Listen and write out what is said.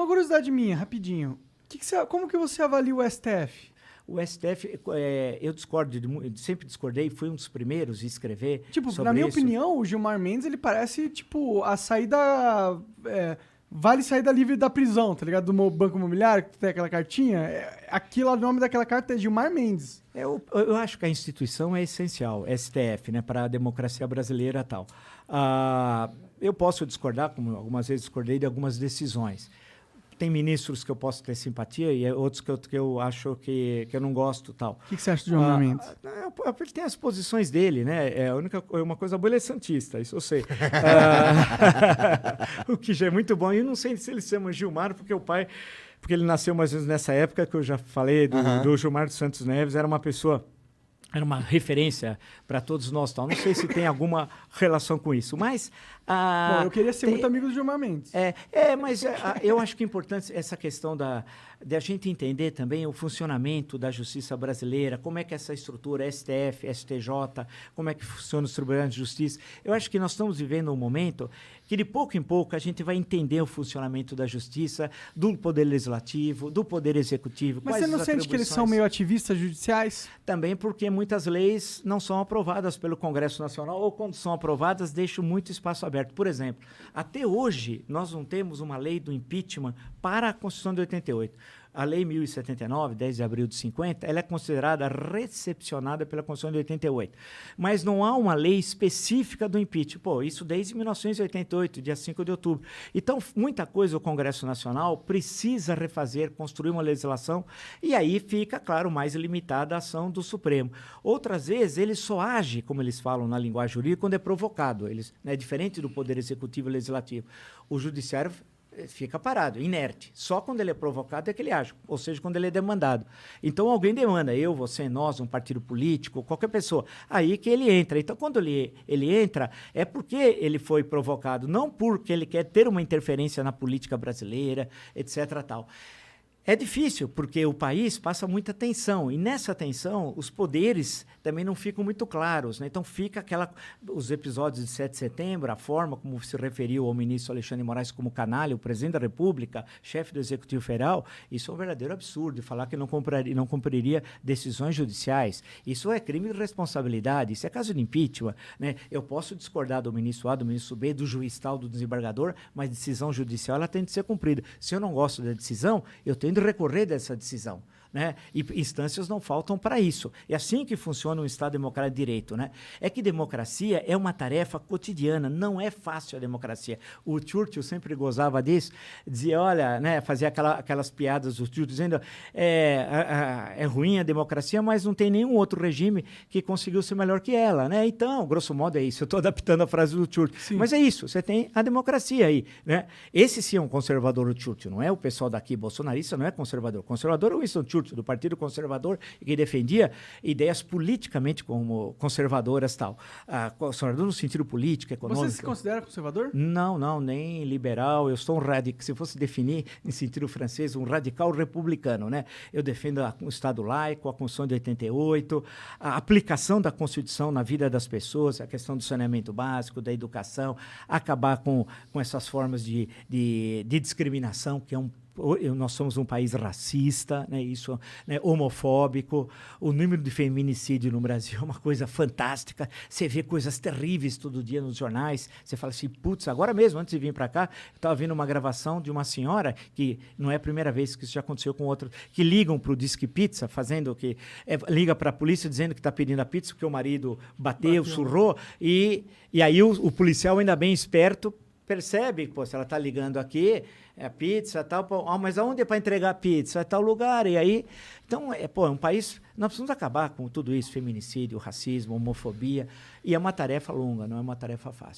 Uma curiosidade minha, rapidinho. Como que você avalia o STF? O STF, eu discordo, sempre discordei, fui um dos primeiros a escrever Tipo, sobre na minha isso. opinião, o Gilmar Mendes, ele parece, tipo, a saída... vale saída livre da prisão, tá ligado? Do banco imobiliário, que tem aquela cartinha. Aquilo, o nome daquela carta é Gilmar Mendes. Eu acho que a instituição é essencial, STF, né, para a democracia brasileira e tal. Eu posso discordar, como algumas vezes discordei, de algumas decisões. Tem ministros que eu posso ter simpatia e outros que eu acho que eu não gosto tal. O que você acha do Gilmar Mendes? Ele tem as posições dele, né? Uma coisa boa, ele é santista, isso eu sei. O que já é muito bom. E eu não sei se ele se chama Gilmar, porque ele nasceu mais ou menos nessa época que eu já falei do Gilmar dos Santos Neves, era uma referência para todos nós. Tal. Não sei se tem alguma relação com isso, mas... Bom, eu queria ser muito amigo do Gilmar Mendes. Mas eu acho que é importante essa questão de a gente entender também o funcionamento da justiça brasileira, como é que essa estrutura, STF, STJ, como é que funciona os tribunais de justiça. Eu acho que nós estamos vivendo um momento que, de pouco em pouco, a gente vai entender o funcionamento da justiça, do poder legislativo, do poder executivo. Mas você não sente que eles são meio ativistas judiciais? Também porque muitas leis não são aprovadas pelo Congresso Nacional ou, quando são aprovadas, deixam muito espaço aberto. Por exemplo, até hoje, nós não temos uma lei do impeachment para a Constituição de 88. A Lei 1079, 10 de abril de 50, ela é considerada recepcionada pela Constituição de 88. Mas não há uma lei específica do impeachment. Isso desde 1988, dia 5 de outubro. Então, muita coisa o Congresso Nacional precisa refazer, construir uma legislação, e aí fica, claro, mais limitada a ação do Supremo. Outras vezes, ele só age, como eles falam na linguagem jurídica, quando é provocado. É diferente do Poder Executivo e Legislativo. O Judiciário fica parado, inerte. Só quando ele é provocado é que ele age, ou seja, quando ele é demandado. Então, alguém demanda, eu, você, nós, um partido político, qualquer pessoa, aí que ele entra. Então, quando ele entra, é porque ele foi provocado, não porque ele quer ter uma interferência na política brasileira, etc. tal. É difícil, porque o país passa muita tensão, e nessa tensão os poderes também não ficam muito claros, né? Então fica os episódios de 7 de setembro, a forma como se referiu ao ministro Alexandre de Moraes como canalha, o presidente da República, chefe do Executivo Federal, isso é um verdadeiro absurdo, falar que não cumpriria decisões judiciais. Isso é crime de responsabilidade, isso é caso de impeachment, né? Eu posso discordar do ministro A, do ministro B, do juiz tal, do desembargador, mas decisão judicial ela tem de ser cumprida. Se eu não gosto da decisão, eu tenho de recorrer dessa decisão, né? E instâncias não faltam para isso. É assim que funciona um Estado democrático de direito, né? É que democracia é uma tarefa cotidiana, não é fácil a democracia. O Churchill sempre gozava disso, dizia, olha, né, fazia aquelas piadas do Churchill, dizendo é ruim a democracia, mas não tem nenhum outro regime que conseguiu ser melhor que ela, né? Então, grosso modo é isso. Eu estou adaptando a frase do Churchill. Sim. Mas é isso, você tem a democracia aí, né? Esse sim é um conservador, o Churchill, não é o pessoal daqui bolsonarista, não é conservador. Conservador é o Winston Churchill, do Partido Conservador, que defendia ideias politicamente como conservadoras tal. Conservador no sentido político, econômico. Você se considera conservador? Não, nem liberal. Eu sou um radical, se fosse definir em sentido francês, um radical republicano, né? Eu defendo o Estado laico, a Constituição de 88, a aplicação da Constituição na vida das pessoas, a questão do saneamento básico, da educação, acabar com essas formas de discriminação, que nós somos um país racista, né, isso, né, homofóbico. O número de feminicídio no Brasil é uma coisa fantástica. Você vê coisas terríveis todo dia nos jornais. Você fala assim, putz, agora mesmo, antes de vir para cá, eu estava vendo uma gravação de uma senhora, que não é a primeira vez que isso já aconteceu com outra, que ligam para o Disque Pizza, liga para a polícia dizendo que está pedindo a pizza porque o marido bateu, surrou, e aí o policial, ainda bem esperto, percebe, se ela está ligando aqui, é pizza e tal, mas aonde é para entregar a pizza? É tal lugar, e aí... Então, é um país... Nós precisamos acabar com tudo isso, feminicídio, racismo, homofobia, e é uma tarefa longa, não é uma tarefa fácil.